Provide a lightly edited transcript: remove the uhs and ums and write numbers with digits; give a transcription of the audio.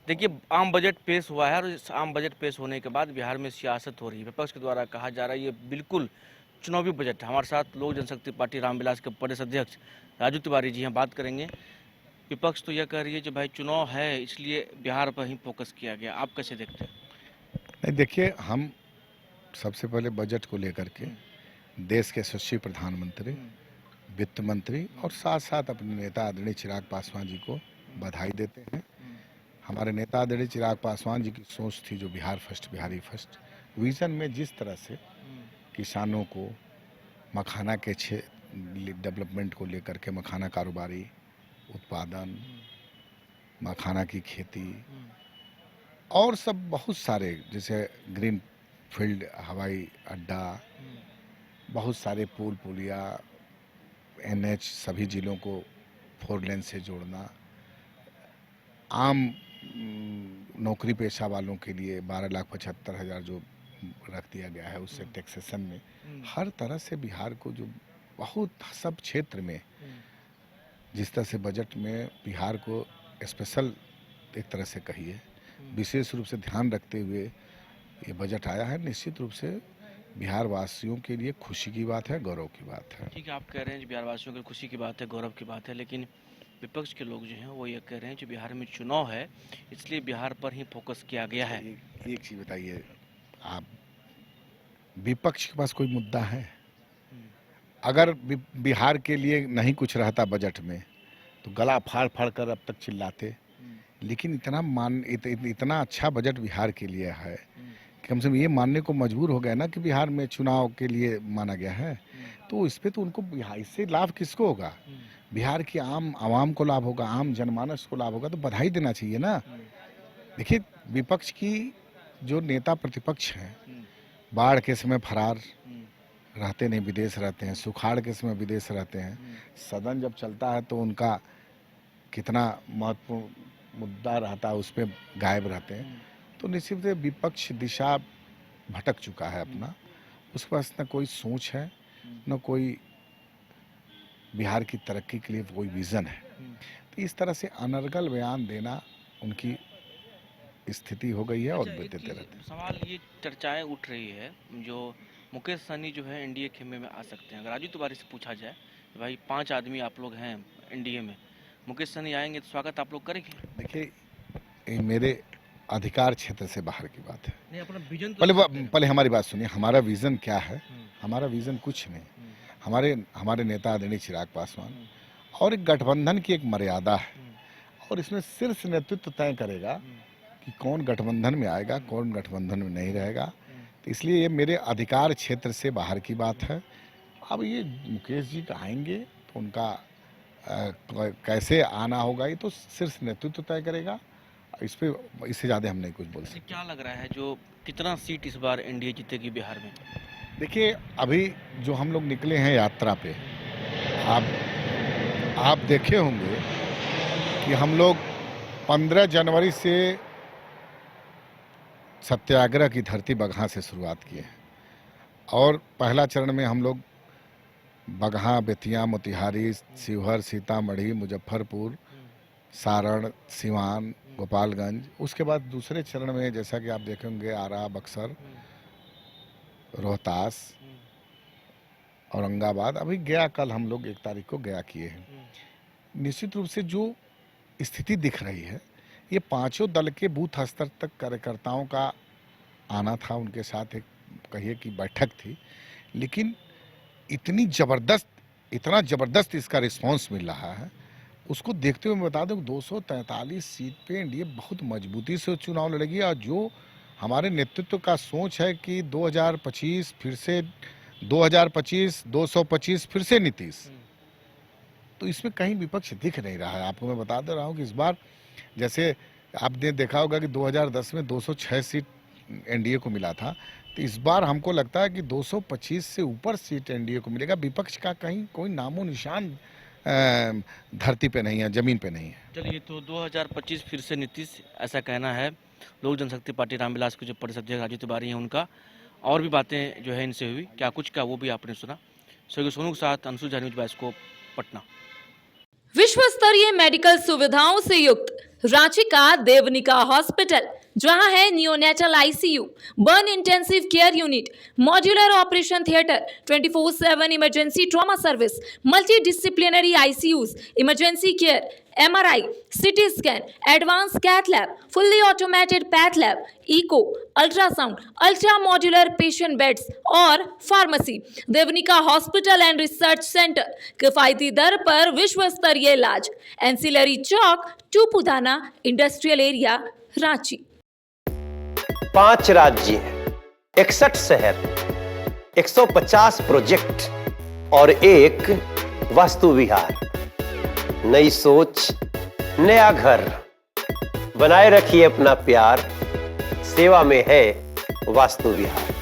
देखिए, आम बजट पेश हुआ है और इस आम बजट पेश होने के बाद बिहार में सियासत हो रही है। विपक्ष के द्वारा कहा जा रहा है ये बिल्कुल चुनावी बजट है। हमारे साथ लोक जनशक्ति पार्टी रामविलास के प्रदेश अध्यक्ष राजू तिवारी जी हैं, बात करेंगे। विपक्ष तो यह कह रही है कि भाई चुनाव है इसलिए बिहार पर ही फोकस किया गया, आप कैसे देखते हैं? नहीं, देखिए, हम सबसे पहले बजट को लेकर के देश के यशस्वी प्रधानमंत्री, वित्त मंत्री और साथ साथ अपने नेता आदरणीय चिराग पासवान जी को बधाई देते हैं। हमारे नेता आदरणीय चिराग पासवान जी की सोच थी जो Bihar first, Bihari first vision में जिस तरह से किसानों को मखाना के डेवलपमेंट को लेकर के मखाना कारोबारी, उत्पादन, मखाना की खेती और सब बहुत सारे, जैसे ग्रीन फील्ड हवाई अड्डा, बहुत सारे पुल पुलिया, एनएच सभी जिलों को 4 लेन से जोड़ना, आम नौकरी पेशा वालों के लिए 12,75,000 जो रख दिया गया है, उससे टैक्सेशन में हर तरह से बिहार को जो बहुत सब क्षेत्र में जिस तरह से बजट में बिहार को स्पेशल एक तरह से कहिए विशेष रूप से ध्यान रखते हुए ये बजट आया है, निश्चित रूप से बिहार वासियों के लिए खुशी की बात है, गौरव की बात है। ठीक है, आप कह रहे हैं कि बिहार वासियों की खुशी की बात है, गौरव की बात है, लेकिन विपक्ष के लोग जो हैं वो ये कह रहे हैं कि बिहार में चुनाव है इसलिए बिहार पर ही फोकस किया गया है। एक चीज़ बताइए, आप विपक्ष के पास कोई मुद्दा है? अगर बिहार के लिए नहीं कुछ रहता बजट में तो गला फाड़ फाड़ कर अब तक चिल्लाते, लेकिन इतना अच्छा बजट बिहार के लिए है कि कम से कम ये मानने को मजबूर हो गए ना कि बिहार में चुनाव के लिए माना गया है। तो इस पे तो उनको इससे लाभ किसको होगा? बिहार की आम आवाम को लाभ होगा, आम जनमानस को लाभ होगा, तो बधाई देना चाहिए ना। देखिए, विपक्ष की जो नेता प्रतिपक्ष हैं, बाढ़ के समय फरार रहते नहीं, विदेश रहते हैं, सुखाड़ के समय विदेश रहते हैं, सदन जब चलता है तो उनका कितना महत्वपूर्ण मुद्दा रहता है उस पर गायब रहते हैं। तो निश्चित से विपक्ष दिशा भटक चुका है अपना, उसके पास न कोई सोच है, न कोई बिहार की तरक्की के लिए कोई विज़न है। तो इस तरह से अनर्गल बयान देना उनकी स्थिति हो गई है और देते रहते हैं। सवाल ये चर्चाएं उठ रही है जो मुकेश सहनी जो है एनडीए खेमे में आ सकते हैं। अगर राजू तिवारी से पूछा जाए कि भाई 5 आदमी आप लोग हैं एनडीए में, मुकेश सहनी आएंगे तो स्वागत आप लोग करेंगे? देखिए, ये मेरे अधिकार क्षेत्र से बाहर की बात है। नहीं, अपना विजन तो पहले हमारी बात सुनिए, हमारा विज़न क्या है? हमारा विज़न कुछ नहीं। हमारे नेता आदरणीय चिराग पासवान और एक गठबंधन की एक मर्यादा है और इसमें शीर्ष नेतृत्व तय करेगा कि कौन गठबंधन में आएगा, कौन गठबंधन में नहीं रहेगा। तो इसलिए ये मेरे अधिकार क्षेत्र से बाहर की बात है। अब ये मुकेश जी आएंगे तो उनका कैसे आना होगा ये तो शीर्ष नेतृत्व तय करेगा। इससे ज़्यादा हम नहीं कुछ बोल सकते। क्या लग रहा है जो कितना सीट इस बार एनडीए जीतेगी बिहार में? देखिए, अभी जो हम लोग निकले हैं यात्रा पे, आप देखे होंगे कि हम लोग 15 जनवरी से सत्याग्रह की धरती बगहा से शुरुआत किए हैं और पहला चरण में हम लोग बगहा, बेतिया, मोतिहारी, शिवहर, सीतामढ़ी, मुजफ्फरपुर, सारण, सिवान, गोपालगंज, उसके बाद दूसरे चरण में जैसा कि आप देखेंगे आरा, बक्सर, रोहतास, औरंगाबाद, अभी गया, कल हम लोग 1 तारीख को गया किए हैं। निश्चित रूप से जो स्थिति दिख रही है, ये पांचों दल के बूथ स्तर तक कार्यकर्ताओं का आना था, उनके साथ एक कहिए कि बैठक थी, लेकिन इतना ज़बरदस्त इसका रिस्पांस मिल रहा है। उसको देखते हुए मैं बता दूं 243 सीट पे एनडीए बहुत मजबूती से चुनाव लड़ेगी और जो हमारे नेतृत्व का सोच है कि 2025 फिर से 225 फिर से नीतीश, तो इसमें कहीं विपक्ष दिख नहीं रहा है। आपको मैं बता दे रहा हूँ कि इस बार जैसे आपने देखा होगा कि 2010 में 206 सीट एनडीए को मिला था, तो इस बार हमको लगता है कि 225 से ऊपर सीट एनडीए को मिलेगा। विपक्ष का कहीं कोई नामो निशान धरती पे नहीं है, जमीन पे नहीं है। चलिए, तो 2025 फिर से नीतीश, ऐसा कहना है लोक जनशक्ति पार्टी रामविलास के जो प्रदेश अध्यक्ष राजू तिवारी हैं उनका। और भी बातें जो है इनसे हुई, क्या कुछ का वो भी आपने सुना। सोनू के साथ अंशु न्यूज़ बाइस्कोप, पटना। विश्व स्तरीय मेडिकल सुविधाओं से युक्त रांची का देवनिका हॉस्पिटल, जहां है neonatal ICU, burn intensive care unit, modular operation theatre, 24/7 emergency trauma service, multi disciplinary ICUs, emergency care, MRI, CT scan, advance cath lab, fully automated path lab, echo, ultrasound, ultra modular patient beds और pharmacy. Devnika hospital and research centre, किफायती दर पर विश्व स्तरीय इलाज, ancillary Chowk, Tupudana industrial area, Ranchi. 5 राज्य, 61 शहर, 150 project और एक वास्तु विहार। नई सोच, नया घर। बनाए रखिए अपना प्यार, सेवा में है वास्तु विहार।